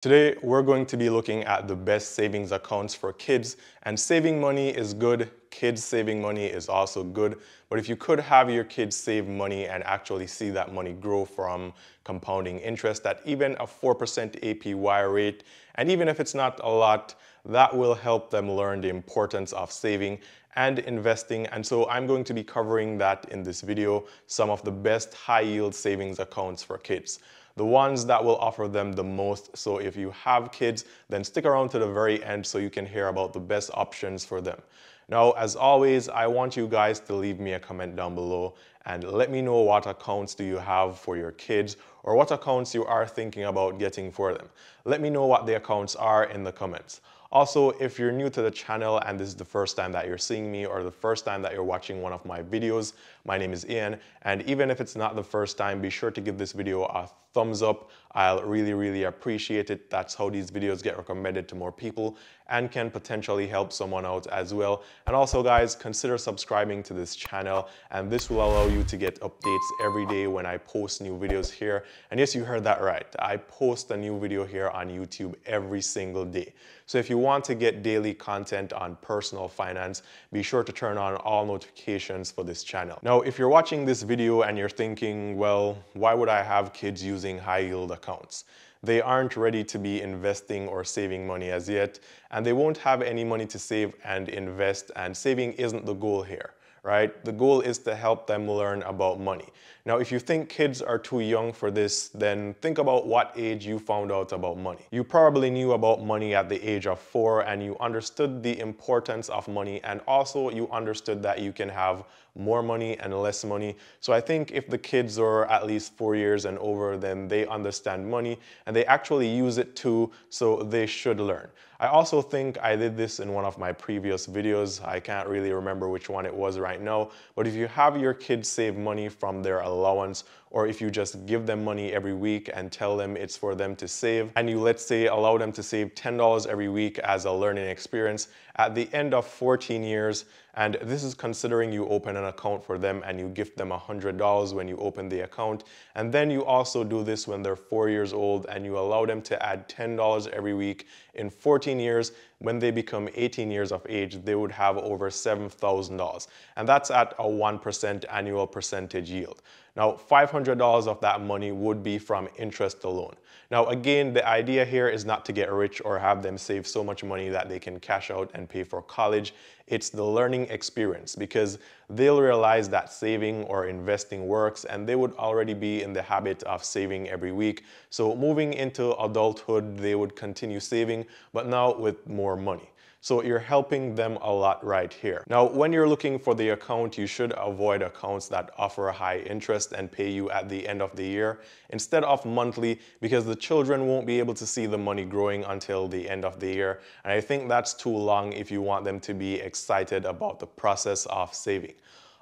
Today, we're going to be looking at the best savings accounts for kids, and saving money is good. Kids saving money is also good. But if you could have your kids save money and actually see that money grow from compounding interest at even a 4% APY rate, and even if it's not a lot, that will help them learn the importance of saving and investing. And so I'm going to be covering that in this video, some of the best high yield savings accounts for kids, the ones that will offer them the most. So if you have kids, then stick around to the very end so you can hear about the best options for them. Now, as always, I want you guys to leave me a comment down below and let me know what accounts do you have for your kids, or what accounts you are thinking about getting for them. Let me know what the accounts are in the comments. Also, if you're new to the channel and this is the first time that you're seeing me or the first time that you're watching one of my videos, my name is Ian, and even if it's not the first time, be sure to give this video a thumbs up. I'll really appreciate it. That's how these videos get recommended to more people and can potentially help someone out as well. And also guys, consider subscribing to this channel, and this will allow you to get updates every day when I post new videos here. And yes, you heard that right. I post a new video here on YouTube every single day. So if you want to get daily content on personal finance, be sure to turn on all notifications for this channel. Now, if you're watching this video and you're thinking, well, why would I have kids using high yield accounts? They aren't ready to be investing or saving money as yet, and they won't have any money to save and invest, and saving isn't the goal here, right? The goal is to help them learn about money. Now, if you think kids are too young for this, then think about what age you found out about money. You probably knew about money at the age of 4, and you understood the importance of money, and also you understood that you can have more money and less money. So I think if the kids are at least 4 years and over, then they understand money and they actually use it too, so they should learn. I also think I did this in one of my previous videos. I can't really remember which one it was right now, but if you have your kids save money from their allowance, or if you just give them money every week and tell them it's for them to save, and you, let's say, allow them to save $10 every week as a learning experience, at the end of 14 years, and this is considering you open an account for them and you gift them $100 when you open the account, and then you also do this when they're 4 years old and you allow them to add $10 every week. In 14 years, when they become 18 years of age, they would have over $7,000, and that's at a 1% annual percentage yield. Now, $500 of that money would be from interest alone. Now, again, the idea here is not to get rich or have them save so much money that they can cash out and pay for college. It's the learning experience, because they'll realize that saving or investing works and they would already be in the habit of saving every week. So moving into adulthood, they would continue saving, but now with more money. So you're helping them a lot right here. Now, when you're looking for the account, you should avoid accounts that offer high interest and pay you at the end of the year instead of monthly, because the children won't be able to see the money growing until the end of the year. And I think that's too long if you want them to be excited about the process of saving.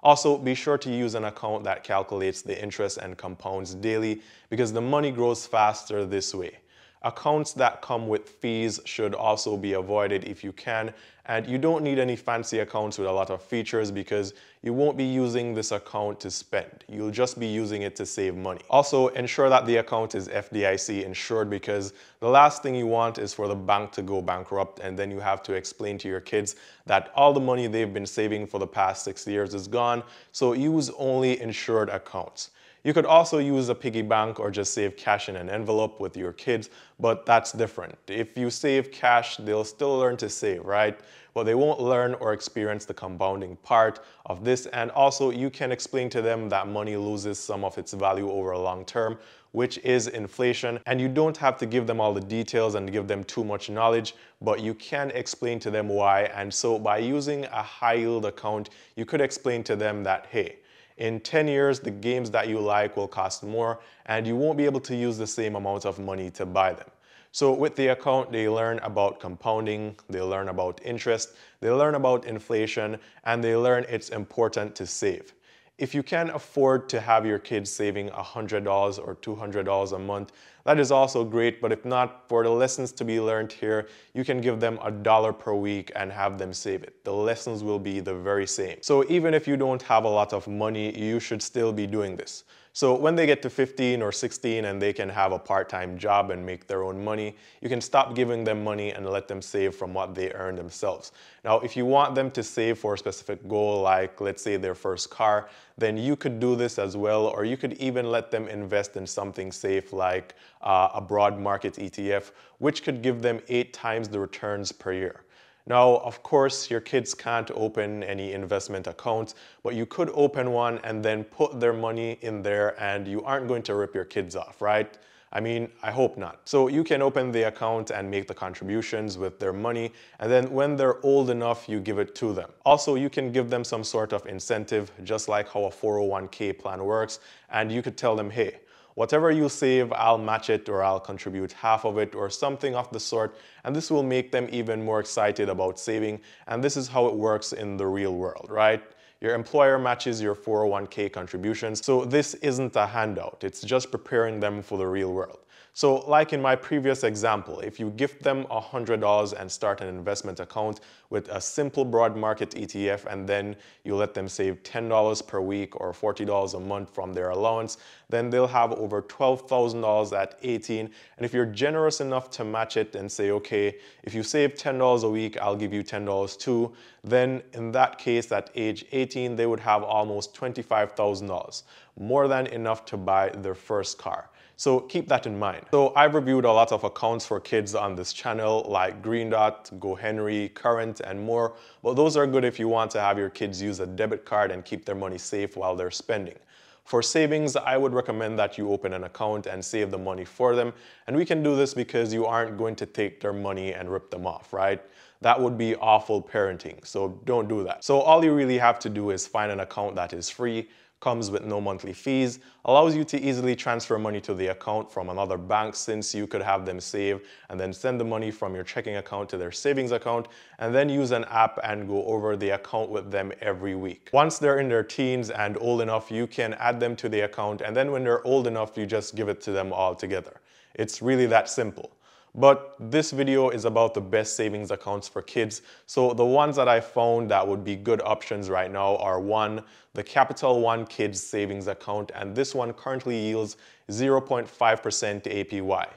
Also, be sure to use an account that calculates the interest and compounds daily, because the money grows faster this way. Accounts that come with fees should also be avoided if you can, and you don't need any fancy accounts with a lot of features, because you won't be using this account to spend. You'll just be using it to save money. Also, ensure that the account is FDIC insured, because the last thing you want is for the bank to go bankrupt and then you have to explain to your kids that all the money they've been saving for the past 6 years is gone. So use only insured accounts. You could also use a piggy bank or just save cash in an envelope with your kids, but that's different. If you save cash, they'll still learn to save, right? But they won't learn or experience the compounding part of this. And also, you can explain to them that money loses some of its value over a long term, which is inflation. And you don't have to give them all the details and give them too much knowledge, but you can explain to them why. And so by using a high yield account, you could explain to them that, hey, in 10 years, the games that you like will cost more, and you won't be able to use the same amount of money to buy them. So with the account, they learn about compounding, they learn about interest, they learn about inflation, and they learn it's important to save. If you can afford to have your kids saving $100 or $200 a month, that is also great. But if not, for the lessons to be learned here, you can give them $1 per week and have them save it. The lessons will be the very same. So even if you don't have a lot of money, you should still be doing this. So when they get to 15 or 16 and they can have a part-time job and make their own money, you can stop giving them money and let them save from what they earn themselves. Now, if you want them to save for a specific goal, like let's say their first car, then you could do this as well, or you could even let them invest in something safe like a broad market ETF, which could give them 8 times the returns per year. Now, of course, your kids can't open any investment accounts, but you could open one and then put their money in there and you aren't going to rip your kids off, right? I mean, I hope not. So you can open the account and make the contributions with their money, and then when they're old enough, you give it to them. Also, you can give them some sort of incentive, just like how a 401k plan works, and you could tell them, hey, whatever you save, I'll match it or I'll contribute half of it or something of the sort, and this will make them even more excited about saving, and this is how it works in the real world, right? Your employer matches your 401k contributions, so this isn't a handout, it's just preparing them for the real world. So like in my previous example, if you gift them $100 and start an investment account with a simple broad market ETF, and then you let them save $10 per week or $40 a month from their allowance, then they'll have over $12,000 at 18. And if you're generous enough to match it and say, okay, if you save $10 a week, I'll give you $10 too, then in that case, at age 18, they would have almost $25,000, more than enough to buy their first car. So keep that in mind. So I've reviewed a lot of accounts for kids on this channel like Green Dot, GoHenry, Current, and more. But those are good if you want to have your kids use a debit card and keep their money safe while they're spending. For savings, I would recommend that you open an account and save the money for them. And we can do this because you aren't going to take their money and rip them off, right? That would be awful parenting, so don't do that. So all you really have to do is find an account that is free, comes with no monthly fees, allows you to easily transfer money to the account from another bank, since you could have them save and then send the money from your checking account to their savings account, and then use an app and go over the account with them every week. Once they're in their teens and old enough, you can add them to the account, and then when they're old enough, you just give it to them all together. It's really that simple. But this video is about the best savings accounts for kids. So the ones that I found that would be good options right now are: 1, the Capital One Kids Savings Account, and this one currently yields 0.5% APY.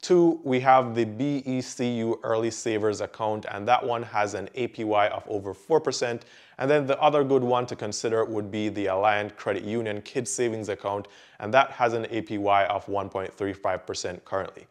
2, we have the BECU Early Savers Account, and that one has an APY of over 4%. And then the other good one to consider would be the Alliant Credit Union Kids Savings Account, and that has an APY of 1.35% currently.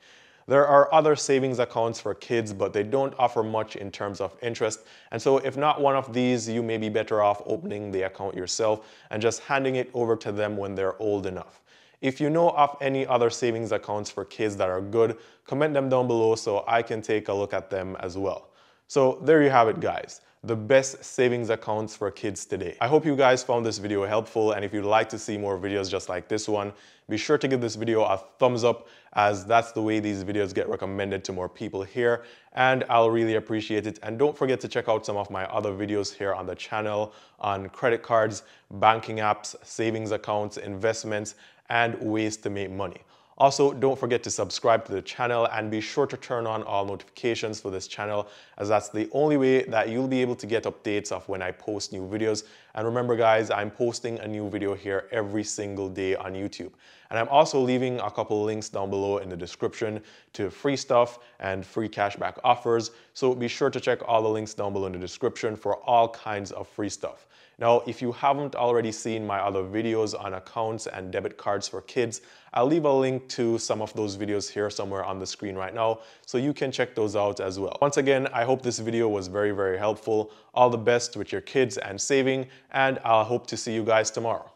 There are other savings accounts for kids, but they don't offer much in terms of interest. And so if not one of these, you may be better off opening the account yourself and just handing it over to them when they're old enough. If you know of any other savings accounts for kids that are good, comment them down below so I can take a look at them as well. So there you have it, guys. The best savings accounts for kids today. I hope you guys found this video helpful, and if you'd like to see more videos just like this one, be sure to give this video a thumbs up, as that's the way these videos get recommended to more people here, and I'll really appreciate it. And don't forget to check out some of my other videos here on the channel on credit cards, banking apps, savings accounts, investments, and ways to make money. Also, don't forget to subscribe to the channel and be sure to turn on all notifications for this channel, as that's the only way that you'll be able to get updates of when I post new videos. And remember guys, I'm posting a new video here every single day on YouTube. And I'm also leaving a couple links down below in the description to free stuff and free cashback offers. So be sure to check all the links down below in the description for all kinds of free stuff. Now, if you haven't already seen my other videos on accounts and debit cards for kids, I'll leave a link to some of those videos here somewhere on the screen right now, so you can check those out as well. Once again, I hope this video was very, very helpful. All the best with your kids and saving, and I'll hope to see you guys tomorrow.